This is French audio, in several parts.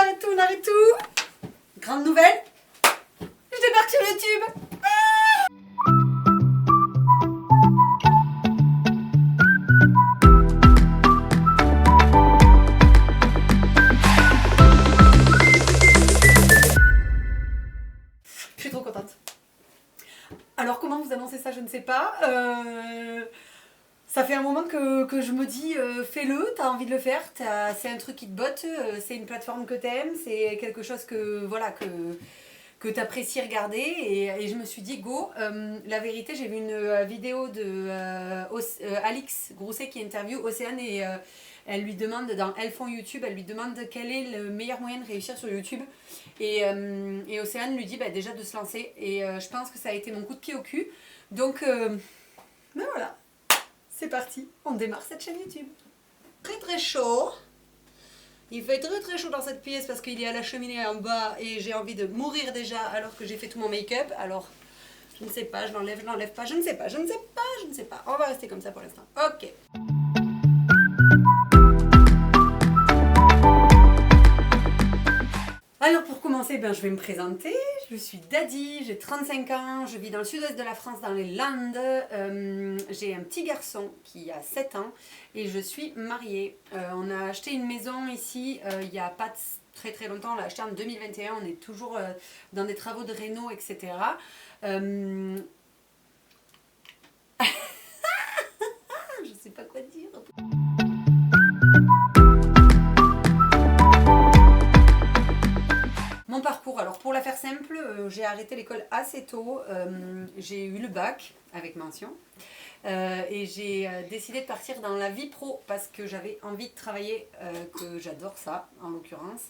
on arrête tout. Grande nouvelle, je débarque sur YouTube. Je suis trop contente. Alors comment vous annoncer ça, je ne sais pas. Ça fait un moment que je me dis fais-le, t'as envie de le faire, c'est un truc qui te botte, c'est une plateforme que t'aimes, c'est quelque chose que voilà que t'apprécies regarder et je me suis dit go. La vérité, j'ai vu une vidéo de Alix Grousset qui interviewe Océane et elle lui demande, dans Elles font YouTube, elle lui demande quel est le meilleur moyen de réussir sur YouTube et Océane lui dit bah, déjà de se lancer et je pense que ça a été mon coup de pied au cul, donc ben voilà. C'est parti, on démarre cette chaîne YouTube. Très très chaud. Il fait très très chaud dans cette pièce parce qu'il y a la cheminée en bas et j'ai envie de mourir déjà alors que j'ai fait tout mon make-up. Alors, je ne sais pas, je l'enlève pas, je ne sais pas. On va rester comme ça pour l'instant. Ok. Alors pour commencer, je vais me présenter. Je suis Dadi, j'ai 35 ans, je vis dans le sud-est de la France, dans les Landes. J'ai un petit garçon qui a 7 ans et je suis mariée. On a acheté une maison ici il n'y a pas très très longtemps, on l'a acheté en 2021, on est toujours dans des travaux de réno, etc. Je sais pas quoi dire. Mon parcours, alors pour la faire simple, j'ai arrêté l'école assez tôt, j'ai eu le bac avec mention et j'ai décidé de partir dans la vie pro parce que j'avais envie de travailler, que j'adore ça en l'occurrence.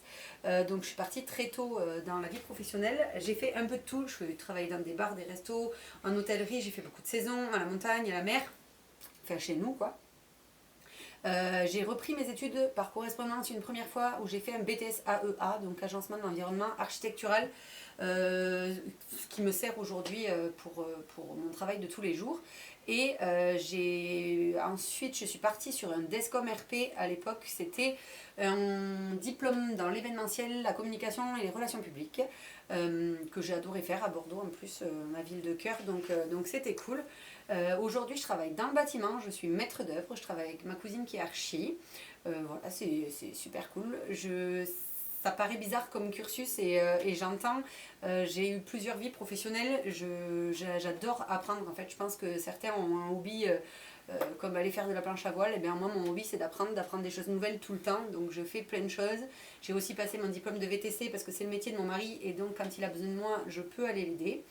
Donc je suis partie très tôt dans la vie professionnelle, j'ai fait un peu de tout, je travaillais dans des bars, des restos, en hôtellerie, j'ai fait beaucoup de saisons, à la montagne, à la mer, enfin chez nous quoi. J'ai repris mes études par correspondance une première fois où j'ai fait un BTS AEA, donc agencement de l'environnement architectural, ce qui me sert aujourd'hui pour mon travail de tous les jours. Et ensuite je suis partie sur un DESCOM RP à l'époque, c'était un diplôme dans l'événementiel, la communication et les relations publiques, que j'ai adoré faire à Bordeaux en plus, ma ville de cœur, donc c'était cool. Aujourd'hui je travaille dans le bâtiment, je suis maître d'œuvre, je travaille avec ma cousine qui est archi, voilà c'est super cool. Ça paraît bizarre comme cursus et j'entends, j'ai eu plusieurs vies professionnelles, j'adore apprendre en fait, je pense que certains ont un hobby comme aller faire de la planche à voile, et bien moi mon hobby c'est d'apprendre des choses nouvelles tout le temps, donc je fais plein de choses. J'ai aussi passé mon diplôme de VTC parce que c'est le métier de mon mari et donc quand il a besoin de moi je peux aller l'aider.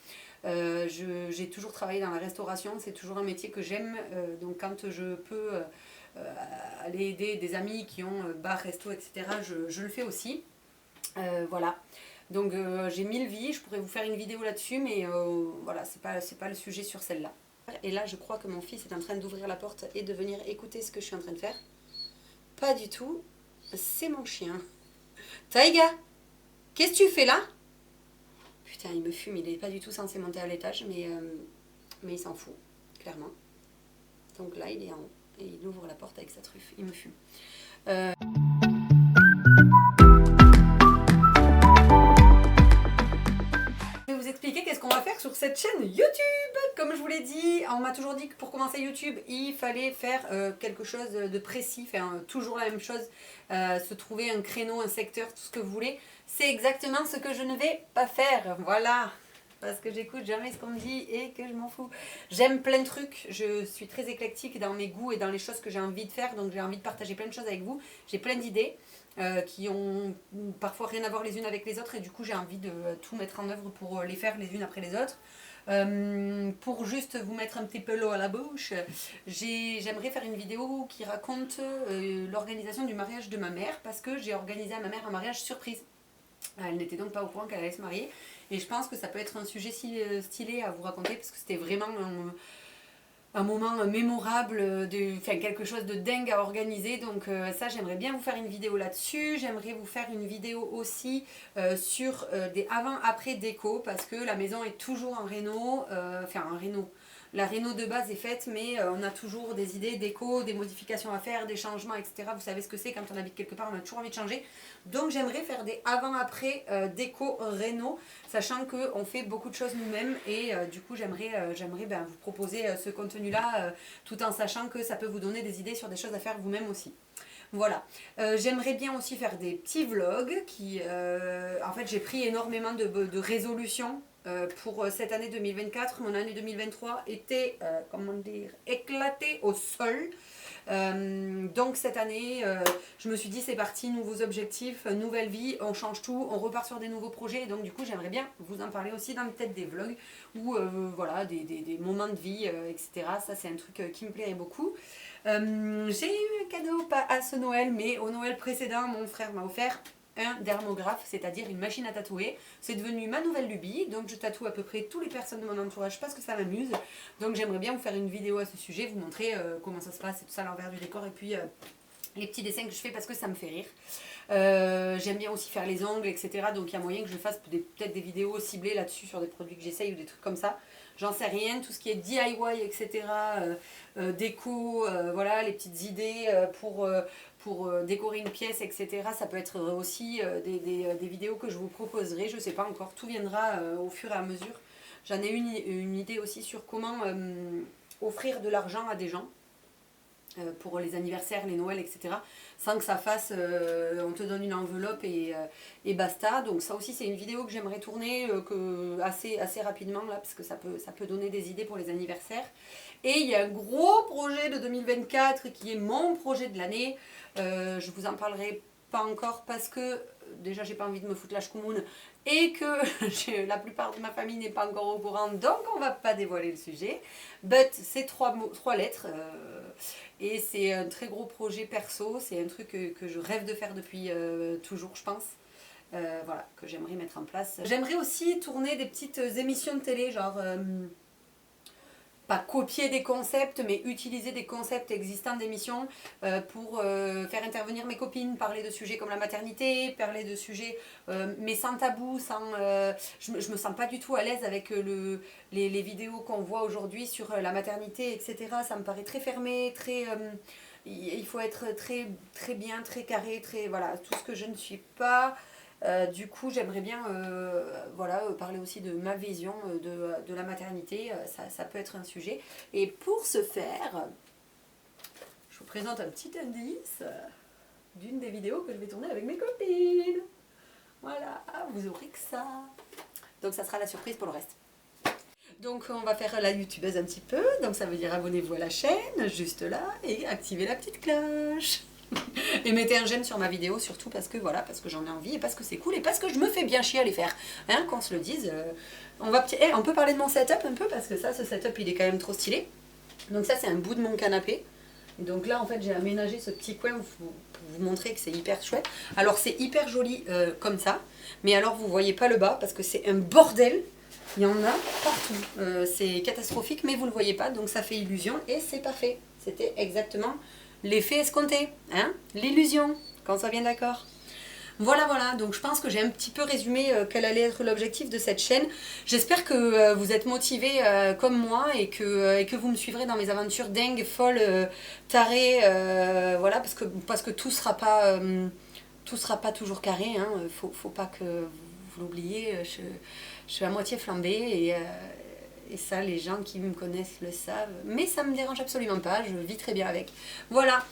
J'ai toujours travaillé dans la restauration, c'est toujours un métier que j'aime, donc quand je peux aller aider des amis qui ont bar, resto, etc., je le fais aussi. Voilà, donc j'ai 1000 vies, je pourrais vous faire une vidéo là-dessus, mais voilà, c'est pas le sujet sur celle-là. Et là, je crois que mon fils est en train d'ouvrir la porte et de venir écouter ce que je suis en train de faire. Pas du tout, c'est mon chien. Taïga, qu'est-ce que tu fais là? Putain, il me fume, il n'est pas du tout censé monter à l'étage, mais il s'en fout, clairement. Donc là, il est en haut et il ouvre la porte avec sa truffe, il me fume. Je vais vous expliquer qu'est-ce qu'on va faire sur cette chaîne YouTube. Comme je vous l'ai dit, on m'a toujours dit que pour commencer YouTube, il fallait faire quelque chose de précis, faire toujours la même chose, se trouver un créneau, un secteur, tout ce que vous voulez. C'est exactement ce que je ne vais pas faire, voilà. Parce que j'écoute jamais ce qu'on me dit et que je m'en fous. J'aime plein de trucs, je suis très éclectique dans mes goûts et dans les choses que j'ai envie de faire, donc j'ai envie de partager plein de choses avec vous. J'ai plein d'idées qui ont parfois rien à voir les unes avec les autres et du coup j'ai envie de tout mettre en œuvre pour les faire les unes après les autres. Pour juste vous mettre un petit peu l'eau à la bouche, j'aimerais faire une vidéo qui raconte l'organisation du mariage de ma mère parce que j'ai organisé à ma mère un mariage surprise. Elle n'était donc pas au courant qu'elle allait se marier et je pense que ça peut être un sujet stylé à vous raconter parce que c'était vraiment un moment mémorable, quelque chose de dingue à organiser, donc ça j'aimerais bien vous faire une vidéo là-dessus. J'aimerais vous faire une vidéo aussi sur des avant-après déco parce que la maison est toujours en réno, La réno de base est faite, mais on a toujours des idées, déco, des modifications à faire, des changements, etc. Vous savez ce que c'est, quand on habite quelque part, on a toujours envie de changer. Donc j'aimerais faire des avant-après déco réno, sachant qu'on fait beaucoup de choses nous-mêmes. Et du coup, j'aimerais vous proposer ce contenu-là, tout en sachant que ça peut vous donner des idées sur des choses à faire vous-même aussi. Voilà, j'aimerais bien aussi faire des petits vlogs en fait j'ai pris énormément de résolutions pour cette année 2024. Mon année 2023 était, comment dire, éclatée au sol. Donc cette année, je me suis dit c'est parti, nouveaux objectifs, nouvelle vie, on change tout, on repart sur des nouveaux projets. Et donc du coup j'aimerais bien vous en parler aussi dans peut-être des vlogs ou voilà, des moments de vie, etc. Ça c'est un truc qui me plairait beaucoup. J'ai eu un cadeau, pas à ce Noël, mais au Noël précédent, mon frère m'a offert un dermographe, c'est-à-dire une machine à tatouer. C'est devenu ma nouvelle lubie, donc je tatoue à peu près toutes les personnes de mon entourage parce que ça m'amuse. Donc j'aimerais bien vous faire une vidéo à ce sujet, vous montrer comment ça se passe et tout ça à l'envers du décor, et puis les petits dessins que je fais parce que ça me fait rire. J'aime bien aussi faire les ongles, etc. Donc il y a moyen que je fasse peut-être des vidéos ciblées là-dessus sur des produits que j'essaye ou des trucs comme ça. J'en sais rien, tout ce qui est DIY, etc. Déco, voilà, les petites idées pour décorer une pièce, etc. Ça peut être aussi des vidéos que je vous proposerai, je ne sais pas encore, tout viendra au fur et à mesure. J'en ai une idée aussi sur comment offrir de l'argent à des gens. Pour les anniversaires, les Noëls, etc. Sans que ça fasse, on te donne une enveloppe et basta. Donc ça aussi c'est une vidéo que j'aimerais tourner assez rapidement là, parce que ça peut donner des idées pour les anniversaires. Et il y a un gros projet de 2024 qui est mon projet de l'année. Je vous en parlerai pas encore parce que déjà j'ai pas envie de me foutre la chkoumoune et que la plupart de ma famille n'est pas encore au courant, donc on va pas dévoiler le sujet. But c'est trois lettres et c'est un très gros projet perso, c'est un truc que je rêve de faire depuis toujours, je pense. Voilà, que j'aimerais mettre en place. J'aimerais aussi tourner des petites émissions de télé, genre pas copier des concepts, mais utiliser des concepts existants d'émissions pour faire intervenir mes copines, parler de sujets comme la maternité, parler de sujets mais sans tabou, je me sens pas du tout à l'aise avec les vidéos qu'on voit aujourd'hui sur la maternité, etc. Ça me paraît très fermé, il faut être très, très bien, très carré, voilà, tout ce que je ne suis pas. Du coup, j'aimerais bien voilà, parler aussi de ma vision de la maternité. Ça peut être un sujet. Et pour ce faire, je vous présente un petit indice d'une des vidéos que je vais tourner avec mes copines. Voilà, vous aurez que ça. Donc ça sera la surprise pour le reste. Donc on va faire la youtubeuse un petit peu. Donc ça veut dire abonnez-vous à la chaîne, juste là, et activez la petite cloche. Et mettez un j'aime sur ma vidéo, surtout parce que voilà, parce que j'en ai envie et parce que c'est cool et parce que je me fais bien chier à les faire, hein, qu'on se le dise. On peut parler de mon setup un peu parce que ce setup il est quand même trop stylé. Donc ça c'est un bout de mon canapé. Et donc là en fait j'ai aménagé ce petit coin pour vous montrer que c'est hyper chouette. Alors c'est hyper joli comme ça, mais alors vous voyez pas le bas parce que c'est un bordel. Il y en a partout. C'est catastrophique, mais vous le voyez pas, donc ça fait illusion et c'est parfait. C'était exactement l'effet escompté, hein, l'illusion, qu'on soit bien d'accord. Voilà, donc je pense que j'ai un petit peu résumé quel allait être l'objectif de cette chaîne. J'espère que vous êtes motivés comme moi et que vous me suivrez dans mes aventures dingues, folles, tarées, voilà, parce que tout sera pas toujours carré, hein, faut pas que vous l'oubliez, je suis à moitié flambée et ça, les gens qui me connaissent le savent. Mais ça me dérange absolument pas, je vis très bien avec. Voilà,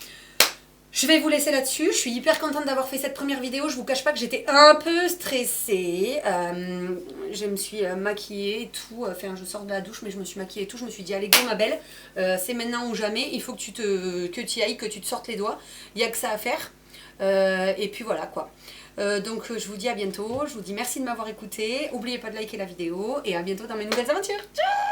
je vais vous laisser là-dessus. Je suis hyper contente d'avoir fait cette première vidéo. Je vous cache pas que j'étais un peu stressée. Je me suis maquillée et tout. Enfin, je sors de la douche, mais je me suis maquillée et tout. Je me suis dit, allez, go ma belle, c'est maintenant ou jamais. Il faut que tu y ailles, que tu te sortes les doigts. Il n'y a que ça à faire. Et puis voilà, quoi. Donc je vous dis à bientôt, je vous dis merci de m'avoir écouté, n'oubliez pas de liker la vidéo et à bientôt dans mes nouvelles aventures. Ciao!